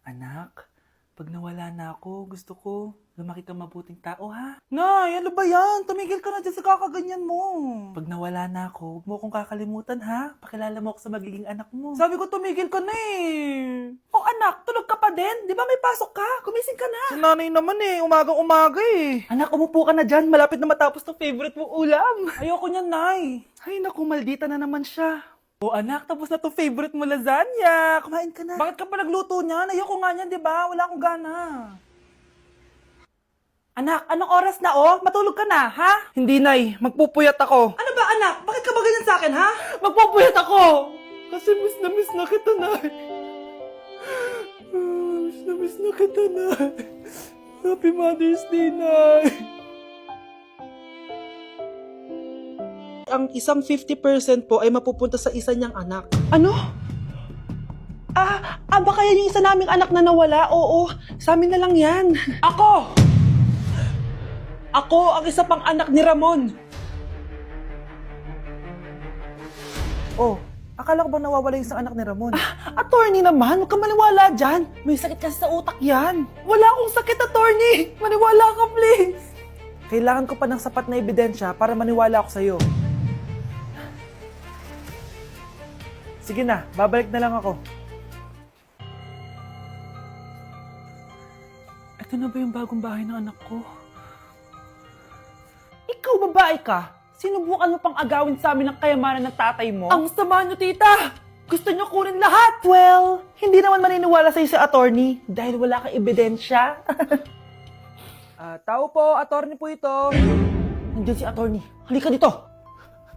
Anak, pag nawala na ako, gusto ko lumaki kang mabuting tao, ha? Nay, ano ba yan? Tumigil ka na dyan sa kakaganyan mo. Pag nawala na ako, huwag mo akong kakalimutan, ha? Pakilala mo ako sa magiging anak mo. Sabi ko, tumigil ka na eh. Oh anak, tulog ka pa din? Di ba may pasok ka? Gumising ka na. Si nanay naman eh, umagang-umaga eh. Anak, umupo ka na dyan. Malapit na matapos ng favorite mong ulam. Ayoko niyan, Nay. Ay naku, maldita na naman siya. Oh anak, tapos na to favorite mo lasagna. Kumain ka na. Bakit ka pa nagluto niyan? Ayoko nga niyan, di ba? Wala akong gana. Anak, anong oras na oh? Matulog ka na, ha? Hindi, Nay. Magpupuyat ako. Ano ba, anak? Bakit ka ba ganyan sa akin, ha? Magpupuyat ako! Kasi miss na kita, Nay. Miss na kita, Nay. Happy Mother's Day, Nay. Ang isang 50% po ay mapupunta sa isa niyang anak. Ano? Baka yan yung isa naming anak na nawala? Oo, sa amin na lang yan. Ako ang isa pang anak ni Ramon. Oh, akala ko ba nawawala yung isang anak ni Ramon? Attorney naman, huwag ka maniwala dyan. May sakit kasi sa utak yan. Wala akong sakit, attorney. Maniwala ka, please. Kailangan ko pa ng sapat na ebidensya para maniwala ako sa'yo. Sige na, babalik na lang ako. Ito na ba yung bagong bahay ng anak ko? Ikaw, babae ka? Sinubukan mo pang agawin sa amin ng kayamanan ng tatay mo? Ang sama nyo, tita! Gusto nyo kunin lahat! Well, hindi naman maniniwala sa'yo si attorney dahil wala kang ebidensya. Tao po, attorney po ito. Nandiyan si attorney. Halika dito.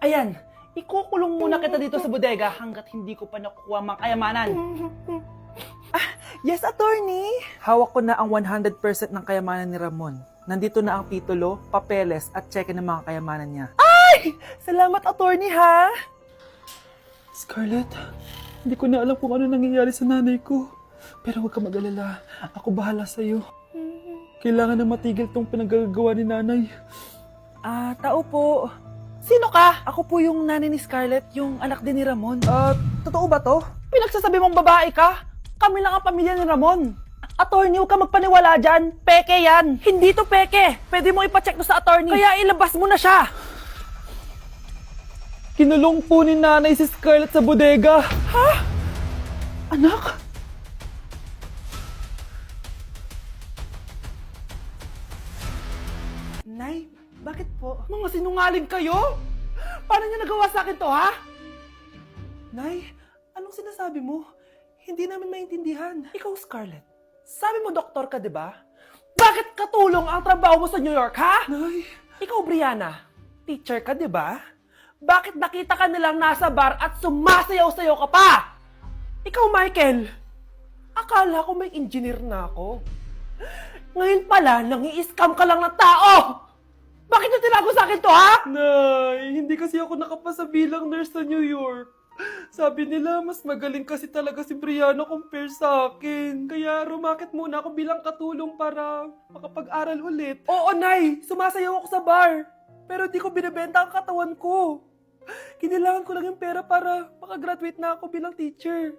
Ayan, ikukulong muna kita dito sa bodega hanggat hindi ko pa nakukuha mga kayamanan. Yes, attorney. Hawak ko na ang 100% ng kayamanan ni Ramon. Nandito na ang titulo, papeles at cheque ng mga kayamanan niya. Ay! Salamat, attorney, ha? Scarlett, hindi ko na alam kung ano nangyayari sa nanay ko. Pero huwag ka mag-alala. Ako bahala sa'yo. Kailangan na matigil tong pinagagawa ni nanay. Tao po. Sino ka? Ako po yung nanay ni Scarlett, yung anak din ni Ramon. Totoo ba to? Pinagsasabi mong babae ka? Kami lang ang pamilya ni Ramon. Attorney, huwag ka magpaniwala dyan. Peke yan. Hindi to peke. Pwede mo ipacheck to sa attorney. Kaya ilabas mo na siya. Kinulong po ni nanay si Scarlett sa bodega. Ha? Anak? Nay, bakit po? Mga sinungaling kayo? Paano niya nagawa sa akin to, ha? Nay, anong sinasabi mo? Hindi namin maintindihan. Ikaw, Scarlett, sabi mo doktor ka, di ba? Bakit katulong ang trabaho mo sa New York, ha? Nay. Ikaw, Brianna, teacher ka, di ba? Bakit nakita ka nilang nasa bar at sumasayaw-sayaw ka pa? Ikaw, Michael, akala ko may engineer na ako. Ngayon pala, nangi-scam ka lang ng tao! Bakit niyo tinago sa akin to, ha? Nay, hindi kasi ako nakapasa bilang nurse sa New York. Sabi nila, mas magaling kasi talaga si Brianna compare sa akin. Kaya rumakit muna ako bilang katulong para makapag-aral ulit. Oo, Nay! Sumasayaw ako sa bar. Pero di ko binibenta ang katawan ko. Kinilangan ko lang yung pera para makagraduate na ako bilang teacher.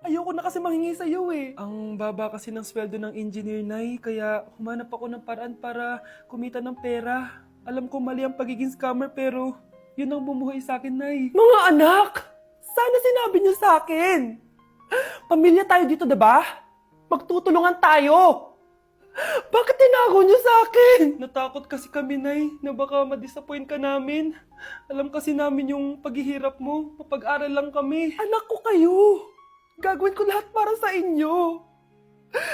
Ayoko na kasi manghingi sa'yo eh. Ang baba kasi ng sweldo ng engineer, Nay. Kaya humanap ako ng paraan para kumita ng pera. Alam ko mali ang pagiging scammer pero yun ang bumuhay sa akin, Nay. Mga anak! Sana sinabi niyo sa akin. Pamilya tayo dito, diba? Magtutulungan tayo. Bakit tinago niyo sa akin? Natakot kasi kami, Nay, na baka ma-disappoint ka namin. Alam kasi namin yung paghihirap mo. Mapag-aral lang kami. Anak ko kayo. Gagawin ko lahat para sa inyo.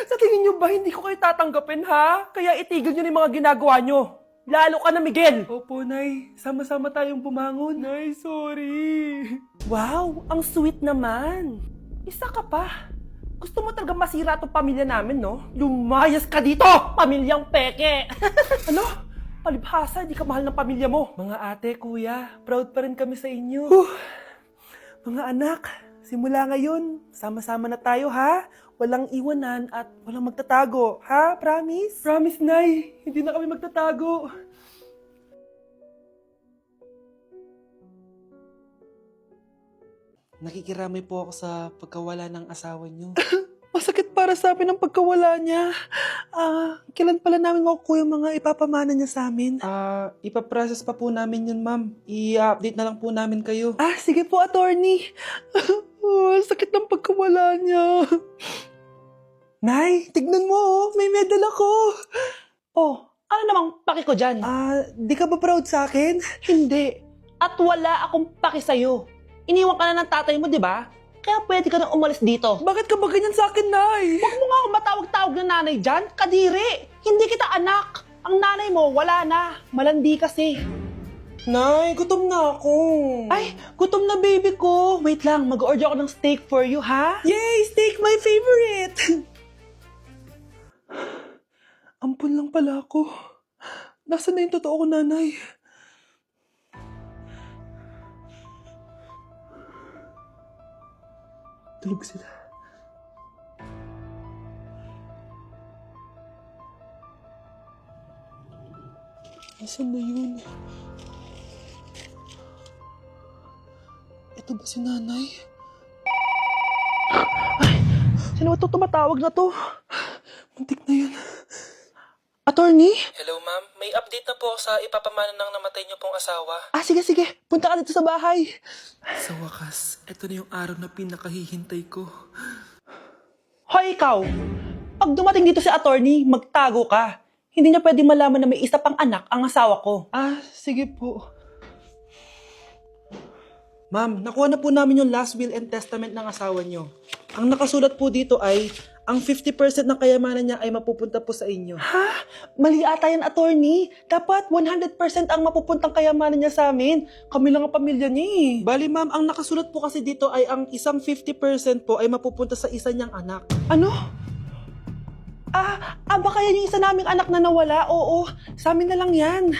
Sa tingin niyo ba hindi ko kayo tatanggapin, ha? Kaya itigil niyo na yung mga ginagawa niyo. Lalo ka na, Miguel! Opo, Nay. Sama-sama tayong bumangon. Nay, sorry. Wow, ang sweet naman. Isa ka pa. Gusto mo talaga masira itong pamilya namin, no? Lumayas ka dito, pamilyang peke! Ano? Palibhasa, di ka mahal ng pamilya mo. Mga ate, kuya, proud pa rin kami sa inyo. Mga anak, simula ngayon, sama-sama na tayo, ha? Walang iwanan at walang magtatago. Ha? Promise? Promise, Nay. Hindi na kami magtatago. Nakikiramay po ako sa pagkawala ng asawa niyo. Masakit pa para sa amin ang pagkawala niya. Kailan pala namin makukuha yung mga ipapamana niya sa amin? Ipaprocess pa po namin yun, ma'am. I-update na lang po namin kayo. Sige po, attorney. Sakit ng pagkawala niya. Nay, tignan mo, may medal ako. Ano namang paki ko dyan? Di ka ba proud sa akin? Hindi. At wala akong paki sa'yo. Iniwan ka na ng tatay mo, di ba? Kaya pwede ka nang umalis dito. Bakit ka ba ganyan sa akin, Nay? Huwag mo nga ako matawag-tawag na nanay dyan. Kadiri! Hindi kita anak. Ang nanay mo, wala na. Malandi kasi. Nay, gutom na ako. Ay, gutom na baby ko. Wait lang, mag-order ako ng steak for you, ha? Yay! Steak, my favorite! Ampun lang pala ako. Nasaan na yung totoo ko, nanay? Tulog sila. Nasaan na yun? Ito ba si nanay? Ay! Sino ba ito tumatawag na to? Muntik na yun. Attorney? Hello ma'am, may update na po sa ipapamana ng namatay niyo pong asawa. Sige. Punta ka dito sa bahay. Sa wakas, ito na yung araw na pinakahihintay ko. Hoy, ikaw! Pag dumating dito si attorney, magtago ka. Hindi niya pwede malaman na may isa pang anak ang asawa ko. Sige po. Ma'am, nakuha na po namin yung last will and testament ng asawa niyo. Ang nakasulat po dito ay, ang 50% ng kayamanan niya ay mapupunta po sa inyo. Ha? Mali ata yan, attorney. Dapat 100% ang mapupuntang kayamanan niya sa amin. Kami lang ang pamilya niya eh. Bali ma'am, ang nakasulat po kasi dito ay ang isang 50% po ay mapupunta sa isa niyang anak. Ano? Baka yan yung isa naming anak na nawala? Oo, sa amin na lang yan.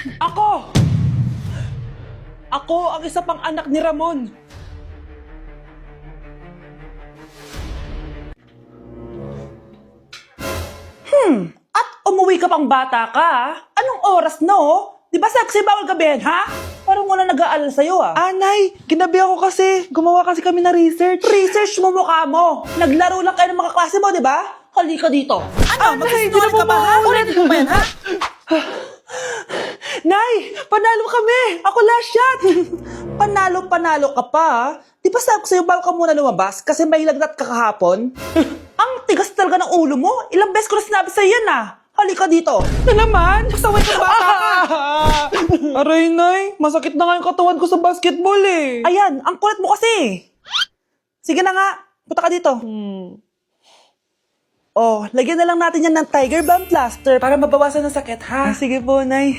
Ako ang isa pang anak ni Ramon. At umuwi ka pang bata ka, Anong oras na, Di ba sexy bawal gabihin, ha? Parang wala nag-aalala sa'yo, Nay, ginabi ako kasi. Gumawa kasi kami na research. Research mo mukha mo. Naglaro lang kayo ng mga klase mo, di ba? Halika dito. Magsisinungaling ka ba, ha? Ulitin mo ba yan, ha? Nay, panalo kami. Ako last shot. Panalo ka pa, Di ba sabi ko sa'yo bago ka muna lumabas kasi may lagnat ka kahapon? Ang tigas talaga ng ulo mo. Ilang beses ko na sinabi sa'yo yan, Halika dito. Na naman? Pasaway ka bata ka. Aray, Nay. Masakit na nga yung katawan ko sa basketball, eh. Ayan, ang kulit mo kasi. Sige na nga. Punta ka dito. Lagyan na lang natin yan ng Tiger Balm plaster para mabawasan ng sakit, ha? Sige po, Nay.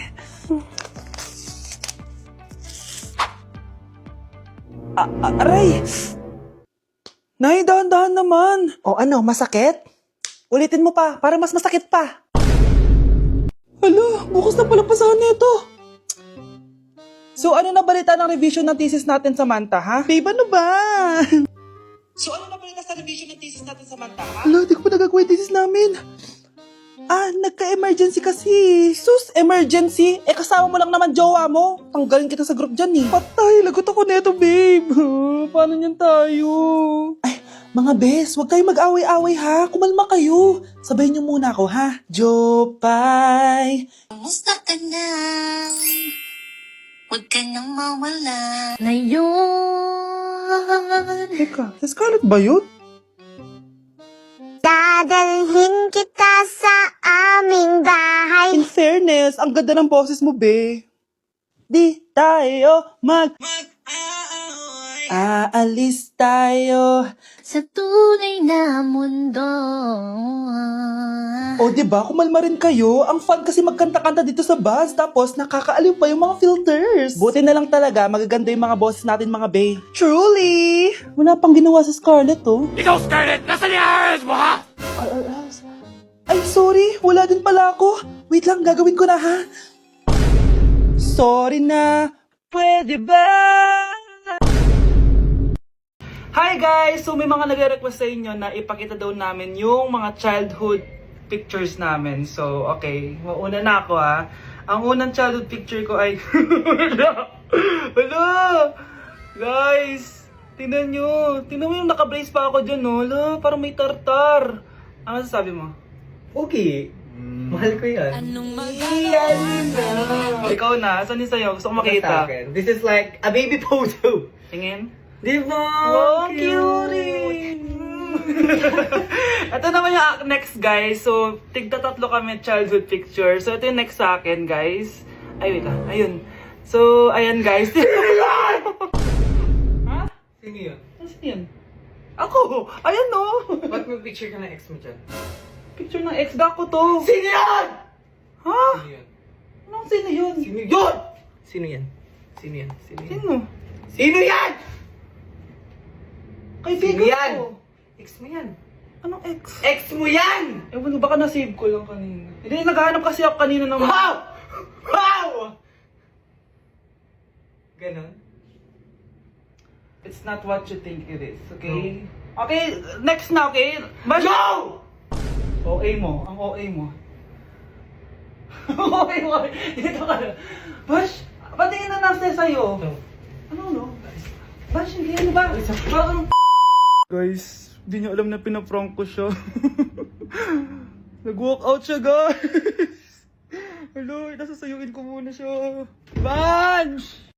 Aray! Nay, dahan-dahan naman. Ano, masakit? Ulitin mo pa, para mas masakit pa. Hala, bukas na pala pasahan nito. So, ano na balita ng revision ng thesis natin, Samantha, ha? Babe, ano ba? So, ano na balita sa revision ng thesis natin, Samantha, ha? Hala, di ko pa nagagawa yung thesis namin. Nagka-emergency kasi. Sus, emergency? Kasama mo lang naman jowa mo. Tanggalin kita sa group dyan, Patay, lagot ako neto, babe. Paano niyan tayo? Mga bes, huwag kayo mag-away-away, ha? Kumalma kayo. Sabayin niyo muna ako, ha? Jopay. Kumusta ka na? Huwag ka nang mawala. Ngayon. Teka, si Scarlett ba yun? Dadalhin kita sa aming bahay. In fairness, ang ganda ng boses mo, be. Di tayo aalis tayo. Sa tunay na mundo. Diba? Kumalma rin kayo. Ang fun kasi magkanta-kanta dito sa bus. Tapos, nakakaaliw pa yung mga filters. Buti na lang talaga, magaganda yung mga boses natin, mga bae. Truly! Wala pang ginawa sa Scarlett, Ikaw, Scarlett! Nasaan yung ayos mo, ha? Ay, sorry. Wala din pala ako. Wait lang, gagawin ko na, ha? Sorry na. Pwede ba? Hi guys! So may mga nagre-request sa inyo na ipakita daw namin yung mga childhood pictures namin. So, okay. Mauna na ako, ha. Ang unang childhood picture ko ay... Hala! Guys! Tingnan nyo. Tingnan mo yung naka-brace pa ako dyan, no? Hala, parang may tartar. Ano sasabi mo? Okay. Mahal ko yan. Ikaw na, saan yung sa'yo? Gusto ko Sa makita. akin. This is like a baby photo. Tingin. Di ba? Oh, cutie! Ito naman yung next, guys. So, tigta-tatlo kami childhood picture. So, ito yung next sa akin, guys. Ay, wait lang. Ayun. So, ayan, guys. Ha? Sino yun? Ano yun? Ako! Ayan, no! Ba't may picture ka ng ex mo dyan? Picture ng ex-gako to. Sino yun? Ha? Sino yun? Anong sino yun? Sino yun? Sino yan? Sino yan? Sino yan? Sino? Sino yan? Kaibigan Sino yan? ko. Ex mo yan. Anong ex? Ex mo yan! Ewan ko, baka na-save ko lang kanina. Hindi, naghahanap kasi ako kanina ng... Wow! Wow! Ganon? It's not what you think it is, okay? Okay, next na, okay? Bash! Go! OA mo, ang OA mo. OA mo, dito ka na. Bash, patingin na nasa sa'yo. Ano, no? Bash, hindi ano ba? Parang... Guys, di niyo alam na pinaprank ko siya. Nag-walk out siya, guys. Hello, nasasayuin ko muna siya. Bansh!